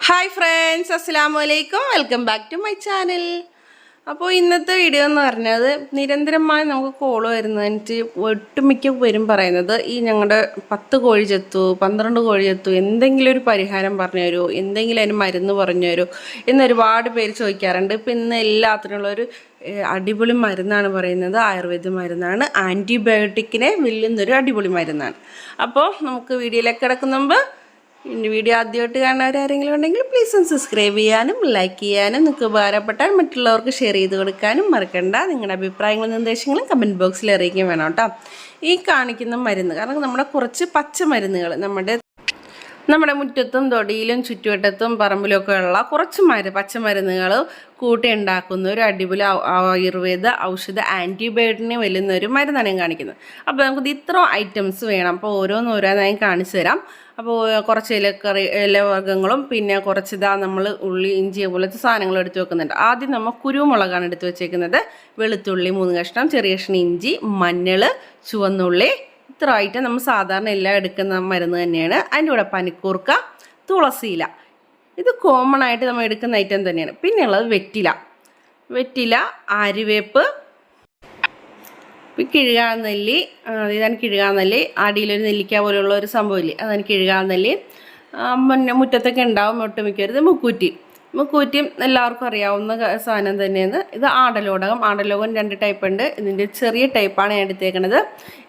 Hi friends, അസ്സലാമു അലൈക്കും. Welcome back to my channel. അപ്പോൾ ഇന്നത്തെ വീഡിയോ എന്ന് പറഞ്ഞത് നിരന്തരമായി നമുക്ക് കോള് വരുന്നതിന് ഒട്ടുമിക്ക പേരും പറയുന്നത് ഈ ഞങ്ങളുടെ 10 കോഴി ചത്തു, 12 കോഴി ചത്തു, എന്തെങ്കിലും ഒരു പരിഹാരം പറഞ്ഞു തരുമോ, എന്തെങ്കിലും അതിന് മരുന്ന് പറഞ്ഞു തരുമോ എന്നൊരുപാട് പേര് ചോദിക്കാറുണ്ട്. ഇപ്പം ഇന്ന് എല്ലാത്തിനുള്ളൊരു അടിപൊളി മരുന്നാണ് പറയുന്നത്. ആയുർവേദ മരുന്നാണ്, ആൻറ്റിബയോട്ടിക്കിനെ വെല്ലുന്നൊരു അടിപൊളി മരുന്നാണ്. അപ്പോൾ നമുക്ക് വീഡിയോയിലേക്ക് കിടക്കുന്ന മുമ്പ് എൻ്റെ വീഡിയോ ആദ്യമായിട്ട് കാണുന്നവരാരെങ്കിലും ഉണ്ടെങ്കിൽ പ്ലീസ് ഒന്ന് സബ്സ്ക്രൈബ് ചെയ്യാനും ലൈക്ക് ചെയ്യാനും നിങ്ങൾക്ക് ഉപകാരപ്പെട്ടാൽ മറ്റുള്ളവർക്ക് ഷെയർ ചെയ്ത് കൊടുക്കാനും മറക്കണ്ട. നിങ്ങളുടെ അഭിപ്രായങ്ങളും നിർദ്ദേശങ്ങളും കമൻറ്റ് ബോക്സിൽ അറിയിക്കാൻ വേണം കേട്ടോ. ഈ കാണിക്കുന്ന മരുന്ന് കാരണം നമ്മുടെ കുറച്ച് പച്ചമരുന്നുകൾ നമ്മുടെ മുറ്റത്തും തൊടിയിലും ചുറ്റുവട്ടത്തും പറമ്പിലൊക്കെ ഉള്ള കുറച്ച് പച്ചമരുന്നുകൾ കൂട്ടി ഉണ്ടാക്കുന്ന ഒരു അടിപൊളി ആയുർവേദ ഔഷധ ആൻറ്റിബയോട്ടിക്കിനെ വെല്ലുന്ന ഒരു മരുന്നാണ് ഞാൻ കാണിക്കുന്നത്. അപ്പോൾ നമുക്കിത് ഇത്ര ഐറ്റംസ് വേണം. അപ്പോൾ ഓരോന്നോരോന്നായി കാണിച്ചു തരാം. അപ്പോൾ കുറച്ച് ഇലവർഗ്ഗങ്ങളും പിന്നെ കുറച്ച് നമ്മൾ ഉള്ളി, ഇഞ്ചി പോലത്തെ സാധനങ്ങൾ എടുത്ത് വെക്കുന്നുണ്ട്. ആദ്യം നമ്മൾ കുരുമുളകാണ് എടുത്ത് വെച്ചേക്കുന്നത്. വെളുത്തുള്ളി 3 കഷ്ണം, ചെറിയ കഷ്ണം ഇഞ്ചി, മഞ്ഞൾ, ചുവന്നുള്ളി, ഇത്ര ഐറ്റം നമ്മൾ സാധാരണ എല്ലാം എടുക്കുന്ന മരുന്ന് തന്നെയാണ്. അതിൻ്റെ കൂടെ പനിക്കൂർക്ക, തുളസിയില, ഇത് കോമൺ ആയിട്ട് നമ്മൾ എടുക്കുന്ന ഐറ്റം തന്നെയാണ്. പിന്നെയുള്ളത് വെറ്റില, ആര്യവേപ്പ്, കിഴുകാനെല്ലി, ഇതാണ് കിഴുകാനെല്ലി. അടിയിലൊരു നെല്ലിക്ക പോലെയുള്ള ഒരു സംഭവമില്ലേ, അതാണ് കിഴുകാനെല്ലി. മുറ്റത്തൊക്കെ ഉണ്ടാവും ഒട്ടുമിക്കരുത്. മുക്കൂറ്റിയും എല്ലാവർക്കും അറിയാവുന്ന സാധനം തന്നെയാണ്. ഇത് ആടലോടകം 2 ടൈപ്പ് ഉണ്ട്. ഇതിൻ്റെ ചെറിയ ടൈപ്പാണ് ഞാൻ എടുത്തേക്കുന്നത്.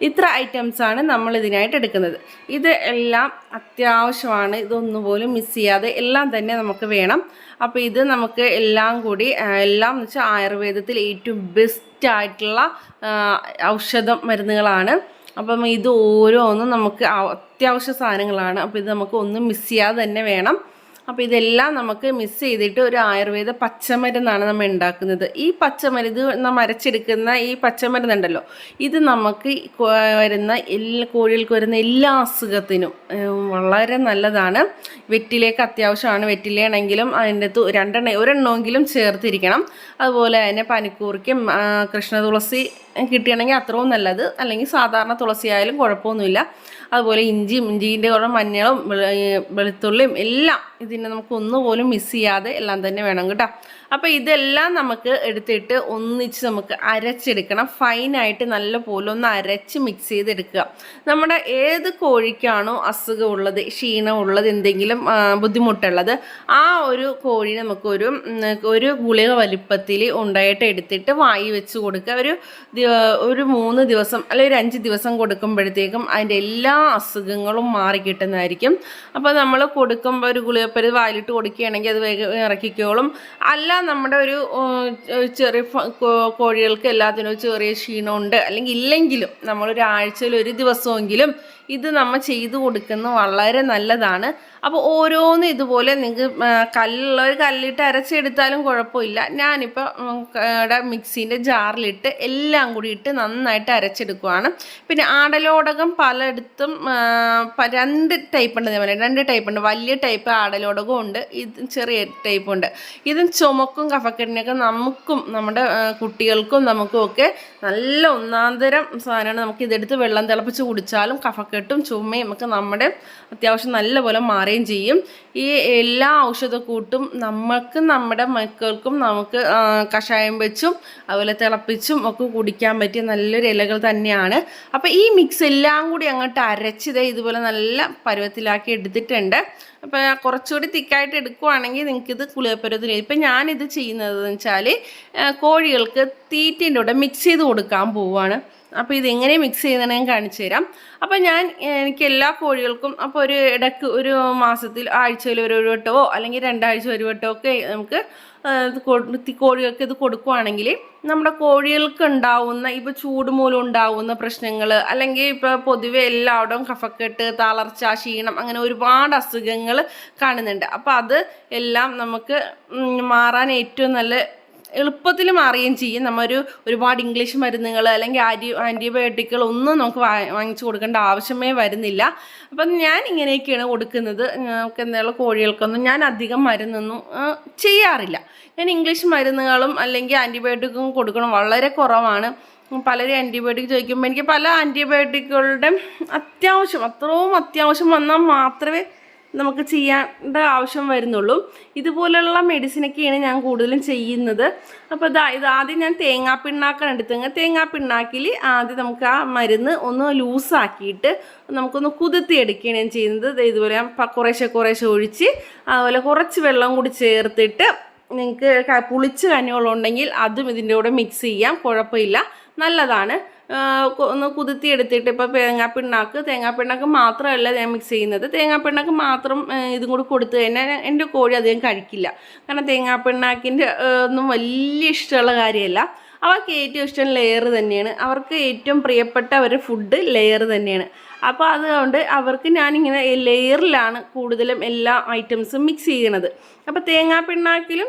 ഇത്ര ഐറ്റംസാണ് നമ്മൾ ഇതിനായിട്ട് എടുക്കുന്നത്. ഇത് എല്ലാം അത്യാവശ്യമാണ്. ഇതൊന്നുപോലും മിസ് ചെയ്യാതെ എല്ലാം തന്നെ നമുക്ക് വേണം. അപ്പോൾ ഇത് നമുക്ക് എല്ലാം എന്ന് വെച്ചാൽ ആയുർവേദത്തിൽ ഏറ്റവും ബെസ്റ്റ് ആയിട്ടുള്ള മരുന്നുകളാണ്. അപ്പം ഇത് ഓരോന്നും നമുക്ക് അത്യാവശ്യ സാധനങ്ങളാണ്. അപ്പോൾ ഇത് നമുക്ക് ഒന്നും മിസ് ചെയ്യാതെ തന്നെ വേണം. അപ്പോൾ ഇതെല്ലാം നമുക്ക് മിസ് ചെയ്തിട്ട് ഒരു ആയുർവേദ പച്ചമരുന്നാണ് നമ്മൾ ഉണ്ടാക്കുന്നത്. ഈ പച്ചമരുന്ന് നമ്മൾ അരച്ചെടുക്കുന്ന ഈ പച്ചമരുന്നുണ്ടല്ലോ, ഇത് നമുക്ക് കോഴികൾക്ക് വരുന്ന എല്ലാ അസുഖത്തിനും വളരെ നല്ലതാണ്. വെറ്റിലേക്ക് അത്യാവശ്യമാണ്. വെറ്റിലയാണെങ്കിലും അതിൻ്റെ ഒരെണ്ണമെങ്കിലും ചേർത്തിരിക്കണം. അതുപോലെ തന്നെ പനിക്കൂർക്കയും കൃഷ്ണതുളസി കിട്ടുകയാണെങ്കിൽ അത്രയും നല്ലത്. അല്ലെങ്കിൽ സാധാരണ തുളസി ആയാലും കുഴപ്പമൊന്നുമില്ല. അതുപോലെ ഇഞ്ചീൻ്റെ കൂടെ മഞ്ഞളും വെളുത്തുള്ളിയും എല്ലാം ഇതിനെ നമുക്ക് ഒന്നുപോലും മിസ് ചെയ്യാതെ എല്ലാം തന്നെ വേണം കേട്ടോ. അപ്പോൾ ഇതെല്ലാം നമുക്ക് എടുത്തിട്ട് ഒന്നിച്ച് നമുക്ക് അരച്ചെടുക്കണം. ഫൈനായിട്ട് നല്ല പോലെ ഒന്ന് അരച്ച് മിക്സ് ചെയ്തെടുക്കുക. നമ്മുടെ ഏത് കോഴിക്കാണോ അസുഖമുള്ളത്, ക്ഷീണമുള്ളത്, എന്തെങ്കിലും ബുദ്ധിമുട്ടുള്ളത്, ആ ഒരു കോഴി നമുക്കൊരു ഗുളിക വലിപ്പത്തിൽ ഉണ്ടായിട്ട് എടുത്തിട്ട് വായി വെച്ച് കൊടുക്കുക. ഒരു 3 ദിവസം അല്ലെങ്കിൽ ഒരു 5 ദിവസം കൊടുക്കുമ്പോഴത്തേക്കും അതിൻ്റെ എല്ലാ അസുഖങ്ങളും മാറി കിട്ടുന്നതായിരിക്കും. അപ്പോൾ നമ്മൾ കൊടുക്കുമ്പോൾ ഒരു ഗുളികപ്പരി വായിലിട്ട് കൊടുക്കുകയാണെങ്കിൽ അത് വേഗം ഇറക്കിക്കോളും. അല്ല നമ്മുടെ ഒരു ചെറിയ കോഴികൾക്ക് എല്ലാത്തിനും ചെറിയ ക്ഷീണമുണ്ട് അല്ലെങ്കിൽ ഇല്ലെങ്കിലും നമ്മളൊരാഴ്ചയിൽ ഒരു ദിവസമെങ്കിലും ഇത് നമ്മൾ ചെയ്തു കൊടുക്കുന്നത് വളരെ നല്ലതാണ്. അപ്പോൾ ഓരോന്നും ഇതുപോലെ നിങ്ങൾക്ക് കല്ലിട്ട് അരച്ചെടുത്താലും കുഴപ്പമില്ല. ഞാനിപ്പോൾ മിക്സീൻ്റെ ജാറിലിട്ട് എല്ലാം കൂടി ഇട്ട് നന്നായിട്ട് അരച്ചെടുക്കുവാണ്. പിന്നെ ആടലോടകം പലയിടത്തും 2 ടൈപ്പ് ഉണ്ട്. അതേപോലെ 2 ടൈപ്പ് ഉണ്ട്. വലിയ ടൈപ്പ് ആടലോടകവും ഉണ്ട്, ഇത് ചെറിയ ടൈപ്പ് ഉണ്ട്. ഇതും ചുമക്കും കഫക്കെട്ടിനൊക്കെ നമുക്കും നമ്മുടെ കുട്ടികൾക്കും നമുക്കുമൊക്കെ നല്ല ഒന്നാന്തരം സാധനമാണ്. നമുക്ക് ഇതെടുത്ത് വെള്ളം തിളപ്പിച്ച് കുടിച്ചാലും കഫക്കെട്ടും ചുമയും ഒക്കെ നമ്മുടെ അത്യാവശ്യം നല്ലപോലെ മാറുകയും ചെയ്യും. ഈ എല്ലാ ഔഷധക്കൂട്ടും നമ്മൾക്കും നമ്മുടെ മക്കൾക്കും നമുക്ക് കഷായം വെച്ചും അതുപോലെ തിളപ്പിച്ചും ഒക്കെ കുടിക്കാൻ പറ്റിയ നല്ലൊരു ഇലകൾ തന്നെയാണ്. അപ്പോൾ ഈ മിക്സ് എല്ലാം കൂടി അങ്ങോട്ട് അരച്ചത് ഇതുപോലെ നല്ല പരുവത്തിലാക്കി എടുത്തിട്ടുണ്ട്. അപ്പോൾ കുറച്ചുകൂടി തിക്കായിട്ട് എടുക്കുവാണെങ്കിൽ നിങ്ങൾക്കിത് കുളിയപ്പരുവത്തിൽ. ഇപ്പം ഞാനിത് ചെയ്യുന്നതെന്ന് വെച്ചാൽ കോഴികൾക്ക് തീറ്റേൻ്റെ കൂടെ മിക്സ് ചെയ്ത് കൊടുക്കാൻ പോവുകയാണ്. അപ്പോൾ ഇതെങ്ങനെ മിക്സ് ചെയ്യുന്നതെന്ന് ഞാൻ കാണിച്ചു തരാം. അപ്പോൾ എനിക്ക് എല്ലാ കോഴികൾക്കും അപ്പോൾ ഒരു മാസത്തിൽ ആഴ്ചയിൽ ഒരു വട്ടമോ അല്ലെങ്കിൽ 2 ആഴ്ച ഒരു വട്ടമോ ഒക്കെ നമുക്ക് കോഴികൾക്ക് ഇത് കൊടുക്കുവാണെങ്കിൽ നമ്മുടെ കോഴികൾക്ക് ഉണ്ടാവുന്ന ഇപ്പോൾ ചൂട് മൂലം ഉണ്ടാവുന്ന പ്രശ്നങ്ങൾ, അല്ലെങ്കിൽ ഇപ്പോൾ പൊതുവെ എല്ലായിടവും കഫക്കെട്ട്, തളർച്ച, ക്ഷീണം, അങ്ങനെ ഒരുപാട് അസുഖങ്ങൾ കാണുന്നുണ്ട്. അപ്പോൾ അത് എല്ലാം നമുക്ക് മാറാൻ ഏറ്റവും നല്ല എളുപ്പത്തിൽ മാറുകയും ചെയ്യും. ഒരുപാട് ഇംഗ്ലീഷ് മരുന്നുകൾ അല്ലെങ്കിൽ ആൻറ്റിബയോട്ടിക്കുകൾ ഒന്നും നമുക്ക് വാങ്ങിച്ചു കൊടുക്കേണ്ട ആവശ്യമേ വരുന്നില്ല. അപ്പം ഞാൻ ഇങ്ങനെയൊക്കെയാണ് കൊടുക്കുന്നത്. നമുക്ക് എന്തെങ്കിലും കോഴികൾക്കൊന്നും ഞാൻ അധികം മരുന്നൊന്നും ചെയ്യാറില്ല. ഞാൻ ഇംഗ്ലീഷ് മരുന്നുകളും അല്ലെങ്കിൽ ആൻറ്റിബയോട്ടിക്കും കൊടുക്കണം വളരെ കുറവാണ്. പലരും ആൻറ്റിബയോട്ടിക് ചോദിക്കുമ്പോൾ എനിക്ക് പല ആൻറ്റിബയോട്ടിക്കുകളുടെ അത്രയും അത്യാവശ്യം വന്നാൽ മാത്രമേ നമുക്ക് ചെയ്യേണ്ട ആവശ്യം വരുന്നുള്ളൂ. ഇതുപോലുള്ള മെഡിസിനൊക്കെയാണ് ഞാൻ കൂടുതലും ചെയ്യുന്നത്. അപ്പോൾ ഇത് ആദ്യം ഞാൻ തേങ്ങാപ്പിണ്ണാക്കാണ് എടുത്തത്. തേങ്ങാപ്പിണ്ണാക്കിൽ ആദ്യം നമുക്ക് ആ മരുന്ന് ഒന്ന് ലൂസാക്കിയിട്ട് നമുക്കൊന്ന് കുതിർത്തിയെടുക്കുകയാണ് ഞാൻ ചെയ്യുന്നത്. ഇതുപോലെ കുറേശ്ശെ ഒഴിച്ച് അതുപോലെ കുറച്ച് വെള്ളം കൂടി ചേർത്തിട്ട് നിങ്ങൾക്ക് പുളിച്ച് കഞ്ഞിവെള്ളം ഉണ്ടെങ്കിൽ അതും ഇതിൻ്റെ കൂടെ മിക്സ് ചെയ്യാം, കുഴപ്പമില്ല, നല്ലതാണ്. ഒന്ന് കുതിർത്തിയെടുത്തിട്ട് ഇപ്പോൾ തേങ്ങാപ്പിണ്ണാക്ക് മാത്രമല്ല ഞാൻ മിക്സ് ചെയ്യുന്നത്. തേങ്ങാപ്പിണ്ണാക്ക് മാത്രം ഇതും കൂടി കൊടുത്തു കഴിഞ്ഞാൽ എൻ്റെ കോഴി അധികം കഴിക്കില്ല. കാരണം തേങ്ങാപ്പിണ്ണാക്കിൻ്റെ ഒന്നും വലിയ ഇഷ്ടമുള്ള കാര്യമല്ല. അവർക്ക് ഏറ്റവും ഇഷ്ടം ലെയർ തന്നെയാണ്. അവർക്ക് ഏറ്റവും പ്രിയപ്പെട്ട അവരുടെ ഫുഡ് ലെയർ തന്നെയാണ്. അപ്പോൾ അതുകൊണ്ട് അവർക്ക് ഞാനിങ്ങനെ ലെയറിലാണ് കൂടുതലും എല്ലാ ഐറ്റംസും മിക്സ് ചെയ്യണത്. അപ്പോൾ തേങ്ങാപ്പിണ്ണാക്കിലും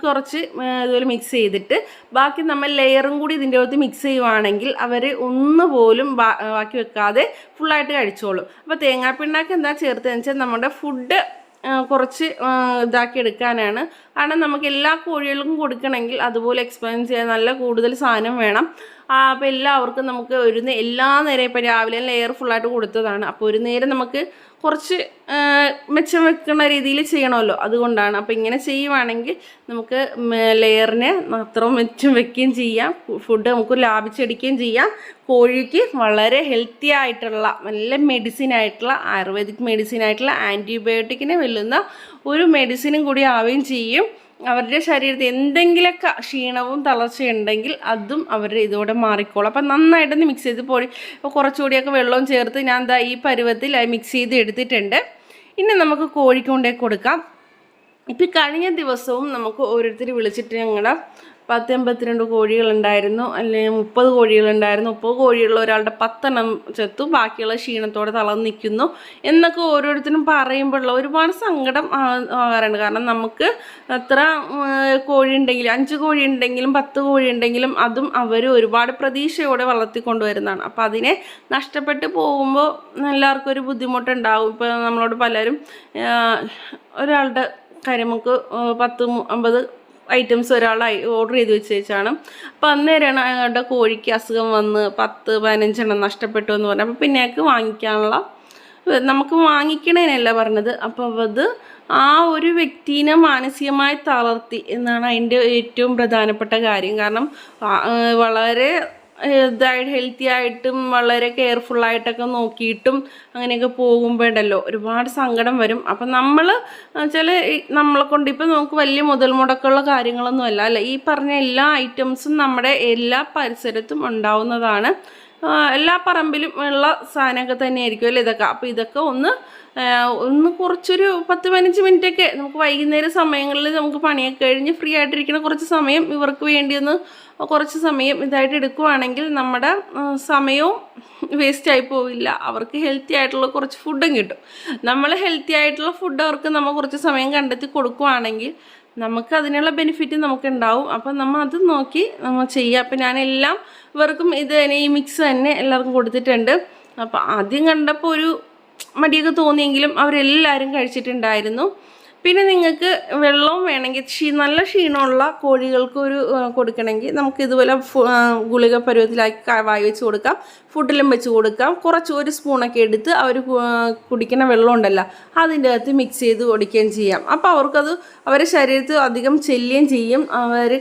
കുറച്ച് ഇതുപോലെ മിക്സ് ചെയ്തിട്ട് ബാക്കി നമ്മൾ ലെയറും കൂടി ഇതിൻ്റെ അകത്ത് മിക്സ് ചെയ്യുവാണെങ്കിൽ അവർ ഒന്നുപോലും ബാക്കി വെക്കാതെ ഫുള്ളായിട്ട് കഴിച്ചോളും. അപ്പോൾ തേങ്ങാപ്പിണ്ണാക്ക് എന്താ ചേർത്തതെന്ന് വെച്ചാൽ നമ്മുടെ ഫുഡ് കുറച്ച് ഇതാക്കി എടുക്കാനാണ്. കാരണം നമുക്ക് എല്ലാ കോഴികൾക്കും കൊടുക്കണമെങ്കിൽ അതുപോലെ എക്സ്പെൻസ് ചെയ്യാൻ നല്ല കൂടുതൽ സാധനം വേണം. അപ്പോൾ എല്ലാവർക്കും നമുക്ക് എല്ലാ നേരം ഇപ്പോൾ രാവിലെ ലെയർ ഫുള്ളായിട്ട് കൊടുത്തതാണ്. അപ്പോൾ ഒരു നേരം നമുക്ക് കുറച്ച് മെച്ചം വെക്കുന്ന രീതിയിൽ ചെയ്യണമല്ലോ, അതുകൊണ്ടാണ്. അപ്പോൾ ഇങ്ങനെ ചെയ്യുവാണെങ്കിൽ നമുക്ക് ലെയറിനെ അത്രയും മെച്ചം വെക്കുകയും ചെയ്യാം, ഫുഡ് നമുക്ക് ലാഭിച്ചെടുക്കുകയും ചെയ്യാം. കോഴിക്ക് വളരെ ഹെൽത്തി ആയിട്ടുള്ള നല്ല മെഡിസിനായിട്ടുള്ള ആയുർവേദിക് മെഡിസിനായിട്ടുള്ള ആൻറ്റിബയോട്ടിക്കിനെ വെല്ലുന്ന ഒരു മെഡിസിനും കൂടി ആവുകയും ചെയ്യും. അവരുടെ ശരീരത്തിൽ എന്തെങ്കിലുമൊക്കെ ക്ഷീണവും തളർച്ചയുണ്ടെങ്കിൽ അതും അവരുടെ ഇതോടെ മാറിക്കോളും. അപ്പം നന്നായിട്ടൊന്ന് മിക്സ് ചെയ്ത് ഇപ്പോൾ കുറച്ചുകൂടിയൊക്കെ വെള്ളവും ചേർത്ത് ഞാൻ ഈ പരുവത്തിൽ മിക്സ് ചെയ്ത് എടുത്തിട്ടുണ്ട്. ഇനി നമുക്ക് കോഴിക്ക് കൊണ്ടേ കൊടുക്കാം. ഇപ്പം കഴിഞ്ഞ ദിവസവും നമുക്ക് ഓരോരുത്തർ വിളിച്ചിട്ട് ഞങ്ങളുടെ 10-82 കോഴികളുണ്ടായിരുന്നു, അല്ലെങ്കിൽ 30 കോഴികളുണ്ടായിരുന്നു. 30 കോഴിയുള്ള ഒരാളുടെ 10 ചത്തു, ബാക്കിയുള്ള ക്ഷീണത്തോടെ തളർന്ന് നിൽക്കുന്നു എന്നൊക്കെ ഓരോരുത്തരും പറയുമ്പോഴുള്ള ഒരുപാട് സങ്കടം ആകാറുണ്ട്. കാരണം നമുക്ക് എത്ര കോഴി ഉണ്ടെങ്കിലും 5 കോഴി ഉണ്ടെങ്കിലും 10 കോഴി ഉണ്ടെങ്കിലും അതും അവർ ഒരുപാട് പ്രതീക്ഷയോടെ വളർത്തിക്കൊണ്ടുവരുന്നതാണ്. അപ്പോൾ അതിനെ നഷ്ടപ്പെട്ട് പോകുമ്പോൾ എല്ലാവർക്കും ഒരു ബുദ്ധിമുട്ടുണ്ടാവും. ഇപ്പോൾ നമ്മളോട് പലരും ഒരാളുടെ കാര്യം നമുക്ക് 10-50 ഐറ്റംസ് ഒരാൾ ഓർഡർ ചെയ്ത് വെച്ചാണ്. അപ്പോൾ അന്നേരമാണ് അയാളുടെ കോഴിക്ക് അസുഖം വന്ന് 10-15 നഷ്ടപ്പെട്ടു എന്ന് പറഞ്ഞാൽ അപ്പോൾ പിന്നെ അയാൾക്ക് വാങ്ങിക്കാനുള്ള നമുക്ക് വാങ്ങിക്കണേനല്ല പറഞ്ഞത്. അപ്പോൾ അത് ആ ഒരു വ്യക്തിനെ മാനസികമായി തളർത്തി എന്നാണ് അതിൻ്റെ ഏറ്റവും പ്രധാനപ്പെട്ട കാര്യം. കാരണം വളരെ ഹെൽത്തി ആയിട്ടും വളരെ കെയർഫുള്ളായിട്ടൊക്കെ നോക്കിയിട്ടും അങ്ങനെയൊക്കെ പോകുമ്പോഴല്ലോ ഒരുപാട് സങ്കടം വരും. അപ്പം നമ്മൾ നമ്മളെ കൊണ്ട് ഇപ്പം നമുക്ക് വലിയ മുതൽ മുടക്കുള്ള കാര്യങ്ങളൊന്നും അല്ല ഈ പറഞ്ഞ എല്ലാ ഐറ്റംസും നമ്മുടെ എല്ലാ പരിസരത്തും ഉണ്ടാവുന്നതാണ്. എല്ലാ പറമ്പിലും ഉള്ള സാധനമൊക്കെ തന്നെയായിരിക്കും അല്ലേ ഇതൊക്കെ. അപ്പോൾ ഇതൊക്കെ ഒന്ന് കുറച്ചൊരു 10-15 മിനിറ്റൊക്കെ നമുക്ക് വൈകുന്നേരം സമയങ്ങളിൽ നമുക്ക് പണിയൊക്കെ കഴിഞ്ഞ് ഫ്രീ ആയിട്ടിരിക്കുന്ന കുറച്ച് സമയം ഇവർക്ക് വേണ്ടി കുറച്ച് സമയം ഇതായിട്ട് എടുക്കുവാണെങ്കിൽ നമ്മുടെ സമയവും വേസ്റ്റായി പോവില്ല. അവർക്ക് ഹെൽത്തി ആയിട്ടുള്ള കുറച്ച് ഫുഡും കിട്ടും. നമ്മൾ ഹെൽത്തി ആയിട്ടുള്ള ഫുഡ് അവർക്ക് നമ്മൾ കുറച്ച് സമയം കണ്ടെത്തി കൊടുക്കുവാണെങ്കിൽ നമുക്ക് അതിനുള്ള ബെനിഫിറ്റ് നമുക്കുണ്ടാവും. അപ്പം നമ്മൾ അത് നോക്കി നമ്മൾ ചെയ്യുക. അപ്പം ഞാനെല്ലാം ഇവർക്കും ഇത് തന്നെ ഈ മിക്സ് തന്നെ എല്ലാവർക്കും കൊടുത്തിട്ടുണ്ട്. അപ്പോൾ ആദ്യം കണ്ടപ്പോൾ ഒരു മടിയൊക്കെ തോന്നിയെങ്കിലും അവരെല്ലാവരും കഴിച്ചിട്ടുണ്ടായിരുന്നു. പിന്നെ നിങ്ങൾക്ക് വെള്ളവും വേണമെങ്കിൽ നല്ല ക്ഷീണമുള്ള കോഴികൾക്ക് കൊടുക്കണമെങ്കിൽ നമുക്ക് ഇതുപോലെ ഗുളിക പരുവത്തിലാക്കി വായി വെച്ച് കൊടുക്കാം, ഫുഡിലും വെച്ച് കൊടുക്കാം. കുറച്ച് 1 സ്പൂണൊക്കെ എടുത്ത് അവർ കുടിക്കുന്ന വെള്ളം ഉണ്ടല്ലോ അതിൻ്റെ അകത്ത് മിക്സ് ചെയ്ത് കൊടുക്കുകയും ചെയ്യാം. അപ്പോൾ അവർക്കത് അവരുടെ ശരീരത്തിൽ അധികം ചെല്ലുകയും ചെയ്യും. അവർ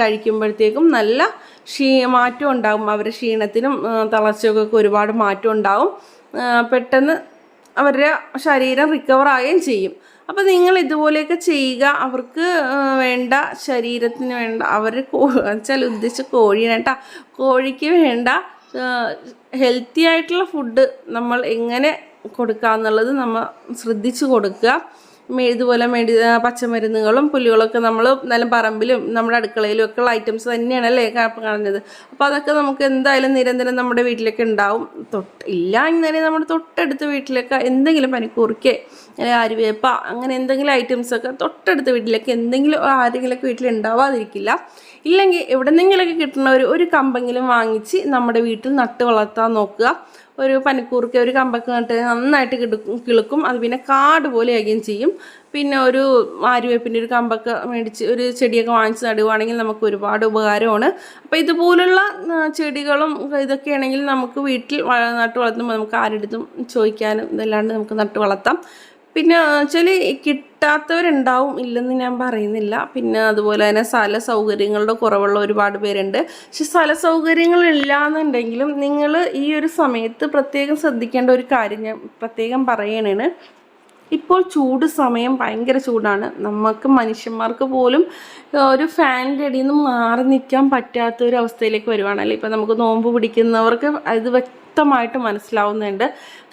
കഴിക്കുമ്പോഴത്തേക്കും നല്ല മാറ്റം ഉണ്ടാകും. അവരുടെ ക്ഷീണത്തിനും തളർച്ചയ്ക്കൊക്കെ ഒരുപാട് മാറ്റം ഉണ്ടാകും. പെട്ടെന്ന് അവരുടെ ശരീരം റിക്കവറാകുകയും ചെയ്യും. അപ്പോൾ നിങ്ങൾ ഇതുപോലെയൊക്കെ ചെയ്യുക. അവർക്ക് വേണ്ട ശരീരത്തിന് വേണ്ട അവർ വെച്ചാൽ ഉദ്ദേശിച്ച കോഴിയാണ് കേട്ടോ. കോഴിക്ക് വേണ്ട ഹെൽത്തി ആയിട്ടുള്ള ഫുഡ് നമ്മൾ എങ്ങനെ കൊടുക്കുക എന്നുള്ളത് നമ്മൾ ശ്രദ്ധിച്ച് കൊടുക്കുക. ഇതുപോലെ പച്ചമരുന്നുകളും പുല്ലുകളൊക്കെ നമ്മൾ നല്ല പറമ്പിലും നമ്മുടെ അടുക്കളയിലും ഒക്കെ ഉള്ള ഐറ്റംസ് തന്നെയാണല്ലേ കാണുന്നത്. അപ്പോൾ അതൊക്കെ നമുക്ക് എന്തായാലും നിരന്തരം നമ്മുടെ വീട്ടിലൊക്കെ ഉണ്ടാവും. ഇല്ല ഇങ്ങനെ നമ്മുടെ തൊട്ടടുത്ത വീട്ടിലൊക്കെ എന്തെങ്കിലും പനിക്കൂർക്കേ അല്ലെങ്കിൽ ആര്യവേപ്പ അങ്ങനെ എന്തെങ്കിലും ഐറ്റംസൊക്കെ തൊട്ടടുത്ത വീട്ടിലൊക്കെ ആരെങ്കിലുമൊക്കെ വീട്ടിൽ ഉണ്ടാവാതിരിക്കില്ല. ഇല്ലെങ്കിൽ എവിടെന്നെങ്കിലൊക്കെ കിട്ടുന്ന ഒരു കമ്പെങ്കിലും വാങ്ങിച്ച് നമ്മുടെ വീട്ടിൽ നട്ട് വളർത്താൻ നോക്കുക. ഒരു പനിക്കൂർക്ക ഒരു കമ്പൊക്കെ നട്ട് നന്നായിട്ട് കിളുക്കും. അത് പിന്നെ കാട് പോലെ ആകുകയും ചെയ്യും. പിന്നെ ഒരു ആര്യവേപ്പിൻ്റെ ഒരു കമ്പൊക്കെ മേടിച്ച് ഒരു ചെടിയൊക്കെ വാങ്ങിച്ച് നടുവാണെങ്കിൽ നമുക്ക് ഒരുപാട് ഉപകാരമാണ്. അപ്പോൾ ഇതുപോലുള്ള ചെടികളും ഇതൊക്കെ ആണെങ്കിൽ നമുക്ക് വീട്ടിൽ നട്ട് വളർത്തുമ്പോൾ നമുക്ക് ആരെടുത്തും ചോദിക്കാനും ഇതല്ലാണ്ട് നമുക്ക് നട്ട് വളർത്താം. പിന്നെ വെച്ചാൽ കിട്ടാത്തവരുണ്ടാവും, ഇല്ലെന്ന് ഞാൻ പറയുന്നില്ല. പിന്നെ അതുപോലെ തന്നെ സ്ഥല സൗകര്യങ്ങളുടെ കുറവുള്ള ഒരുപാട് പേരുണ്ട്. പക്ഷെ സ്ഥല സൗകര്യങ്ങളില്ല എന്നുണ്ടെങ്കിലും നിങ്ങൾ ഈ ഒരു സമയത്ത് പ്രത്യേകം ശ്രദ്ധിക്കേണ്ട ഒരു കാര്യം ഞാൻ പ്രത്യേകം പറയണേണ്. ഇപ്പോൾ ചൂട് സമയം ഭയങ്കര ചൂടാണ്. നമുക്ക് മനുഷ്യന്മാർക്ക് പോലും ഒരു ഫാനിൻ്റെ അടിയിൽ നിന്ന് മാറി നിൽക്കാൻ പറ്റാത്ത ഒരു അവസ്ഥയിലേക്ക് വരുവാണല്ലേ. ഇപ്പം നമുക്ക് നോമ്പ് പിടിക്കുന്നവർക്ക് ഇത് വ്യക്തമായിട്ട് മനസ്സിലാവുന്നുണ്ട്.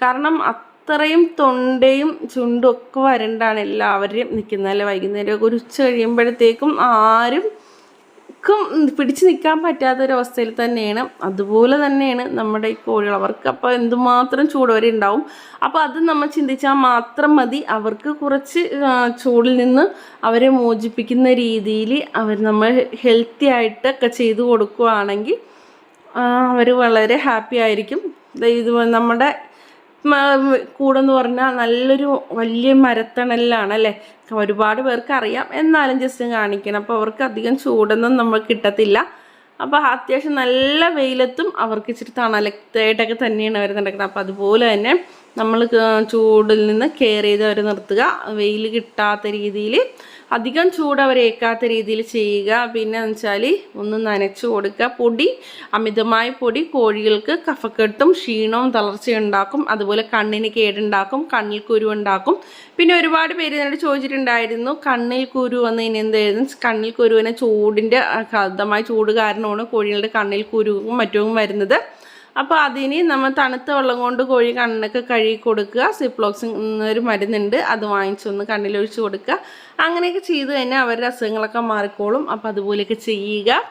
കാരണം അത്രയും തൊണ്ടയും ചുണ്ടും ഒക്കെ വരണ്ടാണ് എല്ലാവരും നിൽക്കുന്നത്. അല്ലെ വൈകുന്നേരം ഒരു ഉച്ച കഴിയുമ്പോഴത്തേക്കും ആരും പിടിച്ചു നിൽക്കാൻ പറ്റാത്തൊരവസ്ഥയിൽ തന്നെയാണ്. അതുപോലെ തന്നെയാണ് നമ്മുടെ ഈ കോഴികൾ. അവർക്ക് അപ്പോൾ എന്തുമാത്രം ചൂട് വരെ ഉണ്ടാവും. അപ്പോൾ അത് നമ്മൾ ചിന്തിച്ചാൽ മാത്രം മതി. അവർക്ക് കുറച്ച് ചൂടിൽ നിന്ന് അവരെ മോചിപ്പിക്കുന്ന രീതിയിൽ നമ്മൾ ഹെൽത്തി ആയിട്ടൊക്കെ ചെയ്തു കൊടുക്കുകയാണെങ്കിൽ അവർ വളരെ ഹാപ്പി ആയിരിക്കും. ഇത് നമ്മുടെ കൂടെന്ന് പറഞ്ഞാൽ നല്ലൊരു വലിയ മരത്തണലിലാണ് അല്ലേ. ഒരുപാട് പേർക്ക് അറിയാം, എന്നാലും ജസ്റ്റ് കാണിക്കണം. അപ്പോൾ അവർക്ക് അധികം ചൂടൊന്നും നമ്മൾ കിട്ടത്തില്ല. അപ്പോൾ അത്യാവശ്യം നല്ല വെയിലത്തും അവർക്ക് ഇച്ചിരി തണലത്തായിട്ടൊക്കെ തന്നെയാണ് അവർ നടക്കുന്നത്. അപ്പോൾ അതുപോലെ തന്നെ നമ്മൾ ചൂടിൽ നിന്ന് കെയർ ചെയ്ത് അവർ നിർത്തുക. വെയിൽ കിട്ടാത്ത രീതിയിൽ, അധികം ചൂട് അവരെ ഏൽക്കാത്ത രീതിയിൽ ചെയ്യുക. പിന്നെ എന്ന് വെച്ചാൽ ഒന്ന് നനച്ചു കൊടുക്കുക. പൊടി, അമിതമായ പൊടി കോഴികൾക്ക് കഫക്കെട്ടും ക്ഷീണവും തളർച്ചയും ഉണ്ടാക്കും. അതുപോലെ കണ്ണിന് കേടുണ്ടാക്കും, കണ്ണിൽ കുരു ഉണ്ടാക്കും. പിന്നെ ഒരുപാട് പേര് എന്നോട് ചോദിച്ചിട്ടുണ്ടായിരുന്നു കണ്ണിൽ കുരു വന്നതിന് എന്തായിരുന്നു. കണ്ണിൽ കുരുവിനെ ചൂടിൻ്റെ അമിതമായ ചൂട് കാരണമാണ് കോഴികളുടെ കണ്ണിൽ കുരുവും മറ്റും വരുന്നത്. അപ്പോൾ അതിന് നമ്മൾ തണുത്ത വെള്ളം കൊണ്ട് കോഴി കണ്ണൊക്കെ കഴുകി കൊടുക്കുക. സിപ്ലോക്സിൻ ഒരു മരുന്നുണ്ട്, അത് വാങ്ങിച്ചൊന്ന് കണ്ണിലൊഴിച്ച് കൊടുക്കുക. അങ്ങനെയൊക്കെ ചെയ്ത് കഴിഞ്ഞാൽ അവരുടെ അസുഖങ്ങളൊക്കെ മാറിക്കോളും. അപ്പോൾ അതുപോലെയൊക്കെ ചെയ്യുക.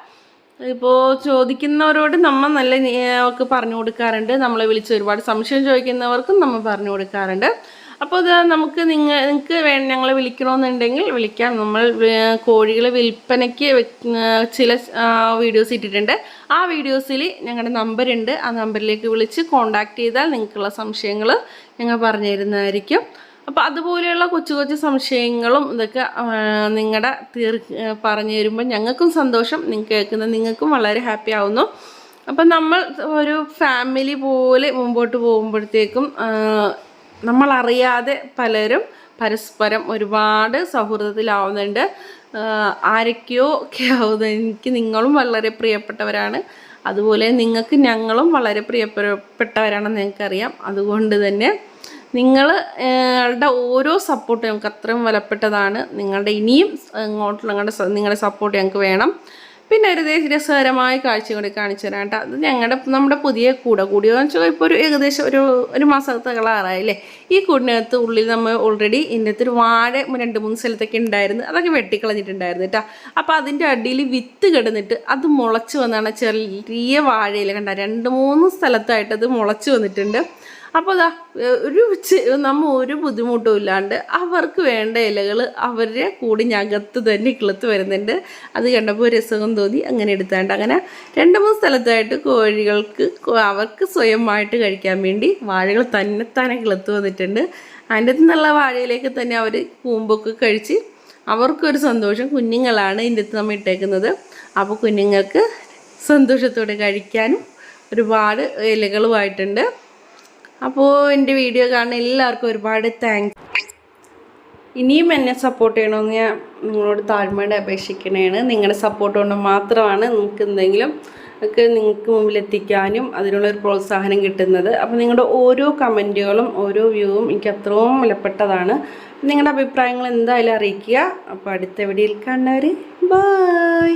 ഇപ്പോൾ ചോദിക്കുന്നവരോട് നമ്മൾ നല്ല ഒക്കെ പറഞ്ഞു കൊടുക്കാറുണ്ട്. നമ്മളെ വിളിച്ച് ഒരുപാട് സംശയം ചോദിക്കുന്നവർക്കും നമ്മൾ പറഞ്ഞു കൊടുക്കാറുണ്ട്. അപ്പോൾ ഇത് നിങ്ങൾക്ക് നിങ്ങൾക്ക് ഞങ്ങളെ വിളിക്കണമെന്നുണ്ടെങ്കിൽ വിളിക്കാം. നമ്മൾ കോഴികളെ വിൽപ്പനയ്ക്ക് ചില വീഡിയോസ് ഇട്ടിട്ടുണ്ട്. ആ വീഡിയോസിൽ ഞങ്ങളുടെ നമ്പറുണ്ട്. ആ നമ്പറിലേക്ക് വിളിച്ച് കോൺടാക്റ്റ് ചെയ്താൽ നിങ്ങൾക്കുള്ള സംശയങ്ങൾ ഞങ്ങൾ പറഞ്ഞു തരുന്നതായിരിക്കും. അപ്പോൾ അതുപോലെയുള്ള കൊച്ചു കൊച്ചു സംശയങ്ങളും ഇതൊക്കെ നിങ്ങളുടെ പറഞ്ഞു തരുമ്പോൾ ഞങ്ങൾക്കും സന്തോഷം, കേൾക്കുന്ന നിങ്ങൾക്കും വളരെ ഹാപ്പി ആവുന്നു. അപ്പം നമ്മൾ ഒരു ഫാമിലി പോലെ മുമ്പോട്ട് പോകുമ്പോഴത്തേക്കും നമ്മളറിയാതെ പലരും പരസ്പരം ഒരുപാട് സൗഹൃദത്തിലാവുന്നുണ്ട്. ആരൊക്കെയോ ഒക്കെ ആവുന്നത്. എനിക്ക് നിങ്ങളും വളരെ പ്രിയപ്പെട്ടവരാണ്, അതുപോലെ നിങ്ങൾക്ക് ഞങ്ങളും വളരെ പ്രിയപ്പെട്ടവരാണെന്ന് ഞങ്ങൾക്കറിയാം. അതുകൊണ്ട് തന്നെ നിങ്ങളുടെ ഓരോ സപ്പോർട്ടും ഞങ്ങൾക്ക് അത്രയും വിലപ്പെട്ടതാണ്. നിങ്ങളുടെ ഇനിയും ഇങ്ങോട്ടുള്ള നിങ്ങളുടെ സപ്പോർട്ട് ഞങ്ങൾക്ക് വേണം. പിന്നെ ഒരു രസകരമായ കാഴ്ച കൂടി കാണിച്ചു തരാം കേട്ടോ. അത് നമ്മുടെ പുതിയ കൂടിയെന്ന് വെച്ചാൽ ഇപ്പോൾ ഏകദേശം ഒരു മാസത്തകളാറായില്ലേ. ഈ കൂടിനകത്ത് ഉള്ളിൽ നമ്മൾ ഓൾറെഡി ഇതിൻ്റെ അകത്ത് ഒരു വാഴ 2-3 സ്ഥലത്തൊക്കെ ഉണ്ടായിരുന്നു. അതൊക്കെ വെട്ടിക്കളഞ്ഞിട്ടുണ്ടായിരുന്നു കേട്ടോ. അപ്പോൾ അതിൻ്റെ അടിയിൽ വിത്ത് കിടന്നിട്ട് അത് മുളച്ച് വന്നാണ്. ചെറിയ വാഴയിൽ കണ്ട 2-3 സ്ഥലത്തായിട്ട് അത് മുളച്ച് വന്നിട്ടുണ്ട്. അപ്പോൾ അതാ നമ്മൾ ഒരു ബുദ്ധിമുട്ടും ഇല്ലാണ്ട് അവർക്ക് വേണ്ട ഇലകൾ അവരുടെ കൂടിനകത്ത് തന്നെ കിളുത്ത് വരുന്നുണ്ട്. അത് കണ്ടപ്പോൾ രസം തോന്നി, അങ്ങനെ എടുത്താണ്ട് അങ്ങനെ 2-3 സ്ഥലത്തായിട്ട് കോഴികൾക്ക് അവർക്ക് സ്വയമായിട്ട് കഴിക്കാൻ വേണ്ടി വാഴകൾ തന്നെ കിളുത്ത് വന്നിട്ടുണ്ട്. അതിൻ്റെ അകത്ത് നിന്നുള്ള വാഴയിലേക്ക് തന്നെ അവർ കൂമ്പൊക്കെ കഴിച്ച് അവർക്കൊരു സന്തോഷം. കുഞ്ഞുങ്ങളാണ് ഇതിൻ്റെ അകത്ത് നമ്മൾ ഇട്ടേക്കുന്നത്. അപ്പോൾ കുഞ്ഞുങ്ങൾക്ക് സന്തോഷത്തോടെ കഴിക്കാനും ഒരുപാട് ഇലകളുമായിട്ടുണ്ട്. അപ്പോൾ എൻ്റെ വീഡിയോ കാണുന്ന എല്ലാവർക്കും ഒരുപാട് താങ്ക്സ്. ഇനിയും എന്നെ സപ്പോർട്ട് ചെയ്യണമെന്ന് ഞാൻ നിങ്ങളോട് താഴ്മയോടെ അപേക്ഷിക്കണേണ്. നിങ്ങളുടെ സപ്പോർട്ട് കൊണ്ട് മാത്രമാണ് നമുക്ക് എന്തെങ്കിലും ഒക്കെ നിങ്ങൾക്ക് മുമ്പിലെത്തിക്കാനും അതിനുള്ളൊരു പ്രോത്സാഹനം കിട്ടുന്നത്. അപ്പോൾ നിങ്ങളുടെ ഓരോ കമൻറ്റുകളും ഓരോ വ്യൂവും എനിക്ക് അത്രയും വിലപ്പെട്ടതാണ്. നിങ്ങളുടെ അഭിപ്രായങ്ങൾ എന്തായാലും അറിയിക്കുക. അപ്പോൾ അടുത്ത വീഡിയോയിൽ കാണുന്നവർ ബൈ.